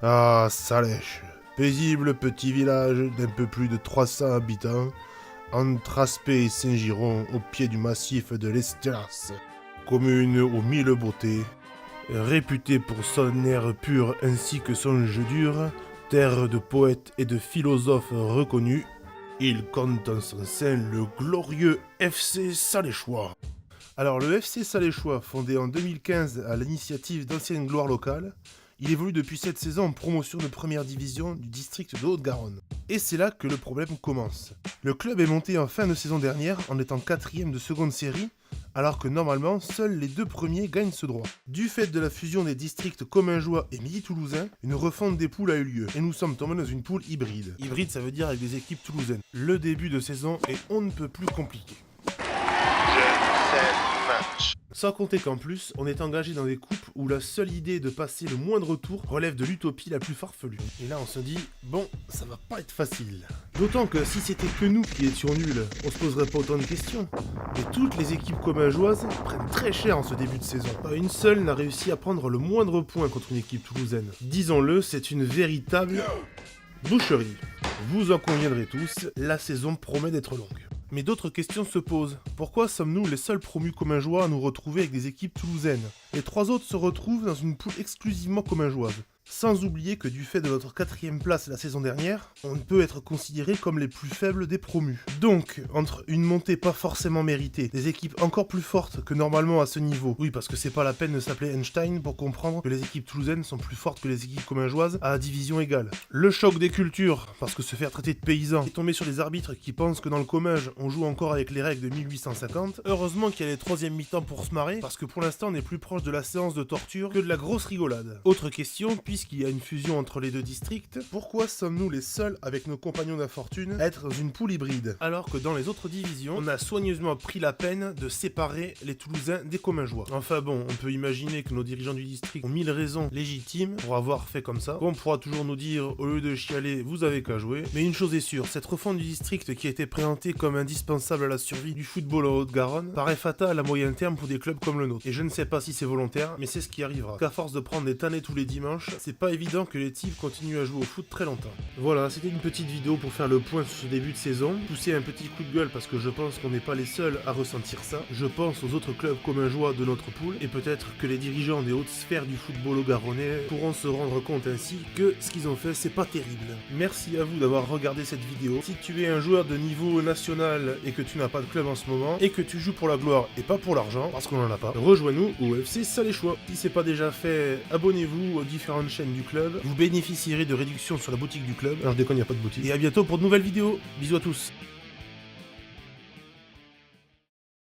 Ah, Salèche, paisible petit village d'un peu plus de 300 habitants, entre Aspet et Saint-Giron au pied du massif de l'Estras, commune aux mille beautés, réputée pour son air pur ainsi que son jeu dur, terre de poètes et de philosophes reconnus, il compte en son sein le glorieux FC Saléchois. Alors le FC Saléchois, fondé en 2015 à l'initiative d'anciennes gloires locales, il évolue depuis cette saison en promotion de première division du district de Haute-Garonne. Et c'est là que le problème commence. Le club est monté en fin de saison dernière en étant 4ème de seconde série, alors que normalement seuls les deux premiers gagnent ce droit. Du fait de la fusion des districts Commingeois et Midi-Toulousain, une refonte des poules a eu lieu, et nous sommes tombés dans une poule hybride. Hybride, ça veut dire avec des équipes toulousaines. Le début de saison est on ne peut plus compliqué. Sans compter qu'en plus, on est engagé dans des coupes où la seule idée de passer le moindre tour relève de l'utopie la plus farfelue. Et là on se dit, bon, ça va pas être facile. D'autant que si c'était que nous qui étions nuls, on se poserait pas autant de questions. Mais toutes les équipes commingeoises prennent très cher en ce début de saison. Pas une seule n'a réussi à prendre le moindre point contre une équipe toulousaine. Disons-le, c'est une véritable boucherie. Vous en conviendrez tous, la saison promet d'être longue. Mais d'autres questions se posent. Pourquoi sommes-nous les seuls promus commingeois à nous retrouver avec des équipes toulousaines? Les trois autres se retrouvent dans une poule exclusivement commingeoise. Sans oublier que du fait de notre 4ème place la saison dernière, on ne peut être considéré comme les plus faibles des promus. Donc, entre une montée pas forcément méritée, des équipes encore plus fortes que normalement à ce niveau, oui parce que c'est pas la peine de s'appeler Einstein pour comprendre que les équipes toulousaines sont plus fortes que les équipes commingeoises à division égale. Le choc des cultures, parce que se faire traiter de paysan et tomber sur des arbitres qui pensent que dans le comminge on joue encore avec les règles de 1850, heureusement qu'il y a les 3e mi-temps pour se marrer, parce que pour l'instant on est plus proche de la séance de torture que de la grosse rigolade. Autre question, puisqu'il y a une fusion entre les deux districts, pourquoi sommes-nous les seuls avec nos compagnons d'infortune à être dans une poule hybride, alors que dans les autres divisions, on a soigneusement pris la peine de séparer les Toulousains des Commingeois. Enfin bon, on peut imaginer que nos dirigeants du district ont 1000 raisons légitimes pour avoir fait comme ça. On pourra toujours nous dire, au lieu de chialer, vous avez qu'à jouer. Mais une chose est sûre, cette refonte du district qui a été présentée comme indispensable à la survie du football en Haute-Garonne paraît fatale à moyen terme pour des clubs comme le nôtre. Et je ne sais pas si c'est volontaire, mais c'est ce qui arrivera. Qu'à force de prendre des tannés tous les dimanches, c'est pas évident que les types continuent à jouer au foot très longtemps. Voilà, c'était une petite vidéo pour faire le point sur ce début de saison, pousser un petit coup de gueule parce que je pense qu'on n'est pas les seuls à ressentir ça. Je pense aux autres clubs commingeois de notre poule, et peut-être que les dirigeants des hautes sphères du football haut-garonnais pourront se rendre compte ainsi que ce qu'ils ont fait c'est pas terrible. Merci à vous d'avoir regardé cette vidéo. Si tu es un joueur de niveau national et que tu n'as pas de club en ce moment, et que tu joues pour la gloire et pas pour l'argent, parce qu'on en a pas, rejoins-nous au FC Saléchois. Si c'est pas déjà fait, abonnez-vous aux différentes chaînes du club. Vous bénéficierez de réductions sur la boutique du club. Alors je déconne, il n'y a pas de boutique. Et à bientôt pour de nouvelles vidéos. Bisous à tous.